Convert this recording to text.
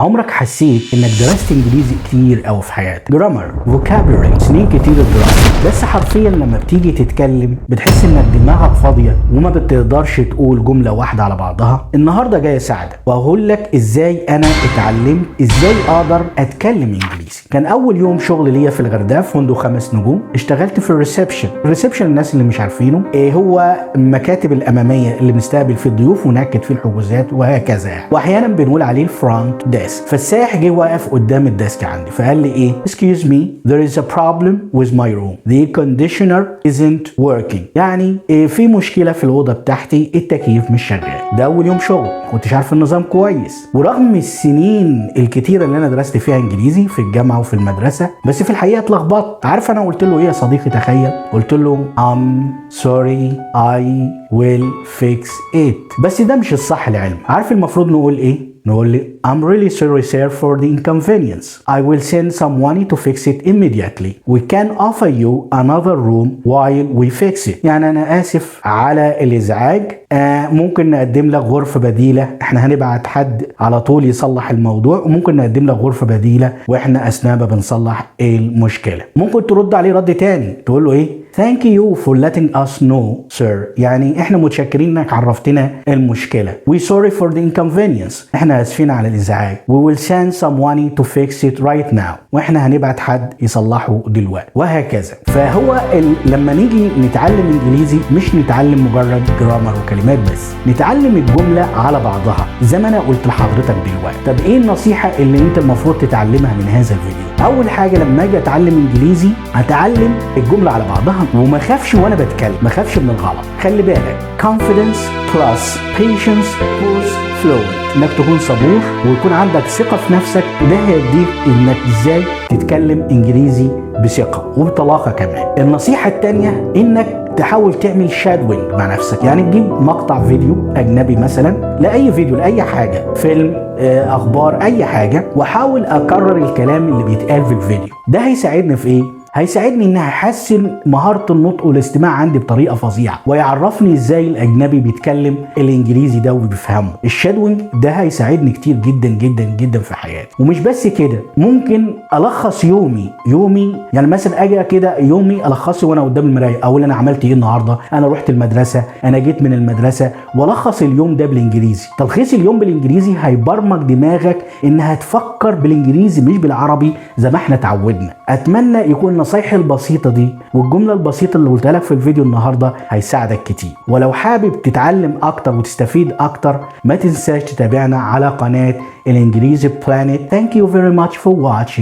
عمرك حسيت انك درست انجليزي كتير او في حياتك؟ جرامر، فوكابولري، سنين كتير الدراسه، بس حرفيا لما بتيجي تتكلم بتحس انك دماغك فاضيه وما بتقدرش تقول جمله واحده على بعضها. النهارده جاي اساعدك واقول لك ازاي انا اتعلمت ازاي اقدر اتكلم انجليزي. كان اول يوم شغل ليا في الغردقه في فندق 5 نجوم، اشتغلت في الريسبشن الناس اللي مش عارفينه ايه هو المكاتب الاماميه اللي بنستقبل فيه الضيوف ونأكد فيه الحجوزات وهكذا، واحيانا بنقول عليه الفرونت ديسك. فالسائح جه واقف قدام الديسك عندي فقال لي ايه؟ excuse me there is a problem with my room, the conditioner isn't working. يعني إيه؟ في مشكله في الاوضه بتاعتي، التكييف مش شغال. ده اول يوم شغل، كنتش عارف النظام كويس، ورغم السنين الكتيره اللي انا درست فيها انجليزي في الجامعه وفي المدرسه، بس في الحقيقه اتلخبطت. عارف انا قلت له ايه يا صديقي؟ تخيل قلت له I'm sorry I will fix it. بس ده مش الصح لعلم. عارف المفروض نقول ايه؟ نقول لي I'm really sorry sir for the inconvenience. I will send someone to fix it immediately. We can offer you another room while we fix it. يعني أنا آسف على الإزعاج، ممكن نقدم لك غرفة بديلة. احنا هنبعت حد على طول يصلح الموضوع، وممكن نقدم لك غرفة بديلة واحنا أثناء ما بنصلح المشكلة. ممكن ترد عليه رد تاني تقول له ايه؟ Thank you for letting us know sir. يعني احنا متشكرين انك عرفتنا المشكلة. We sorry for the inconvenience. احنا اسفين على الازعاج. We will send someone to fix it right now. واحنا هنبعت حد يصلحه دلوقتي، وهكذا. فهو لما نيجي نتعلم انجليزي مش نتعلم مجرد جرامر وكلمات بس، نتعلم الجملة على بعضها زي ما انا قلت لحضرتك دلوقتي. طب ايه النصيحة اللي انت المفروض تتعلمها من هذا الفيديو؟ اول حاجة لما اجي اتعلم انجليزي اتعلم الجملة على بعضها وما خافش وانا بتكلم، ما خافش من الغلط. خلي بالك confidence plus patience plus fluent، انك تكون صبور ويكون عندك ثقة في نفسك. ده هيديك انك ازاي تتكلم انجليزي بثقة وبطلاقة كمان. النصيحة التانية انك تحاول تعمل شادوينج مع نفسك، يعني تجيب مقطع فيديو اجنبي مثلا لاي فيديو لاي حاجة، فيلم، اخبار، اي حاجة، واحاول اكرر الكلام اللي بيتقال في الفيديو. ده هيساعدني في ايه؟ هيساعدني ان احسن مهارة النطق والاستماع عندي بطريقة فظيعة، ويعرفني ازاي الاجنبي بيتكلم الانجليزي ده وبيفهمه. الشادوينج ده هيساعدني كتير جدا جدا جدا في حياتي. ومش بس كده، ممكن الخص يومي يعني مثلا اجي كده يومي الخصه وانا قدام المرايه، اقول انا عملت ايه النهارده، انا رحت المدرسه، انا جيت من المدرسه، والخص اليوم ده بالانجليزي. تلخيص اليوم بالانجليزي هيبرمج دماغك انها تفكر بالانجليزي مش بالعربي زي ما احنا اتعودنا. اتمنى يكون النصايح البسيطة دي والجملة البسيطة اللي قلتها لك في الفيديو النهاردة هيساعدك كتير. ولو حابب تتعلم أكتر وتستفيد أكتر ما تنساش تتابعنا على قناة الإنجليزي بلانيت. Thank you very much for watching.